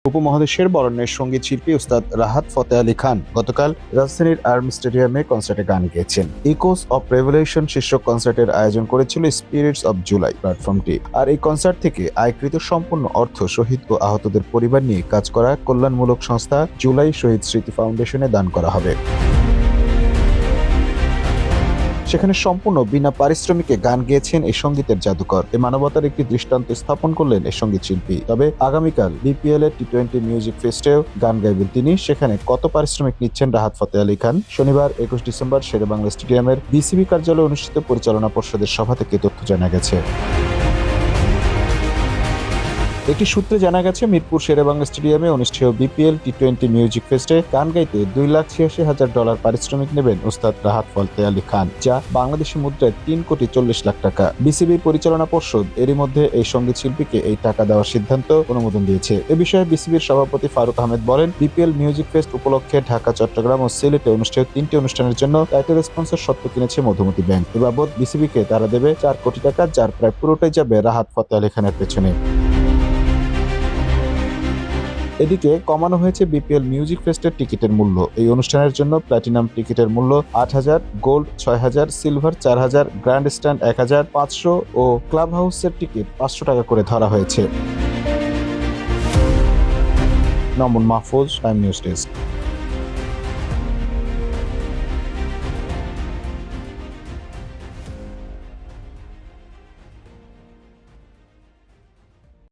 উপমহাদেশের বরেণ্য সঙ্গীত শিল্পী উস্তাদ রাহাত ফতেহ আলী খান গতকাল রাজধানীর আর্ম স্টেডিয়ামে কনসার্টে গান গেয়েছেন। ইকোস অফ রেভলিউশন শীর্ষক কনসার্টের আয়োজন করেছিল স্পিরিটস অব জুলাই প্ল্যাটফর্মটি। আর এই কনসার্ট থেকে আয়কৃত সম্পূর্ণ অর্থ শহীদ ও আহতদের পরিবার নিয়ে কাজ করা কল্যাণমূলক সংস্থা জুলাই শহীদ স্মৃতি ফাউন্ডেশনে দান করা হবে। সেখানে সম্পূর্ণ বিনা পারিশ্রমিকে গান গেয়েছেন এই সঙ্গীতের জাদুকর। এই মানবতার একটি দৃষ্টান্ত স্থাপন করলেন এই সঙ্গীত শিল্পী। তবে আগামীকাল বিপিএল এর টি-20 মিউজিক ফেস্টেও গান গাইবেন তিনি। সেখানে কত পারিশ্রমিক নিচ্ছেন রাহাত ফতেহ আলী খান? শনিবার 21 ডিসেম্বর শেরেবাংলা স্টেডিয়ামের বিসিবি কার্যালয়ে অনুষ্ঠিত পরিচালনা পর্ষদের সভা থেকে তথ্য জানা গেছে। একটি সূত্রে জানা গেছে, মিরপুর শেরেবাংলা স্টেডিয়ামে অনুষ্ঠেয় বিপিএল টি-20 মিউজিক ফেস্টে গান গাইতে $2,86,000 পারিশ্রমিক নেবেন উস্তাদ রাহাত ফতেহ আলী খান, যা বাংলাদেশি মুদ্রায় $3,40,00,000 টাকা। বিসিবি পরিচালনা পর্ষদ এরই মধ্যে এই সঙ্গীত শিল্পীকে এই টাকা দেওয়ার সিদ্ধান্ত অনুমোদন দিয়েছে। এ বিষয়ে বিসিবির সভাপতি ফারুক আহমেদ বলেন, বিপিএল মিউজিক ফেস্ট উপলক্ষে ঢাকা, চট্টগ্রাম ও সিলেটে অনুষ্ঠেয় 3টি অনুষ্ঠানের জন্য টাইটেল স্পন্সর স্বত্ব কিনেছে মধুমতি ব্যাংক। এ বাবদ বিসিবিকে তারা দেবে $4 কোটি, যার প্রায় পুরোটাই যাবে রাহাত ফতেহ আলী খানের পেছনে। এদিকে কমানো হয়েছে বিপিএল মিউজিক ফেস্টের টিকিটের মূল্য। এই অনুষ্ঠানের জন্য প্ল্যাটিনাম টিকিটের মূল্য 8,000, গোল্ড 6,000, সিলভার 4,000, গ্র্যান্ড স্ট্যান্ড 1,500 ও ক্লাব হাউসের টিকিট $500 করে ধরা হয়েছে। নমন মাহফুজ, টাইম নিউজ ডেস্ক।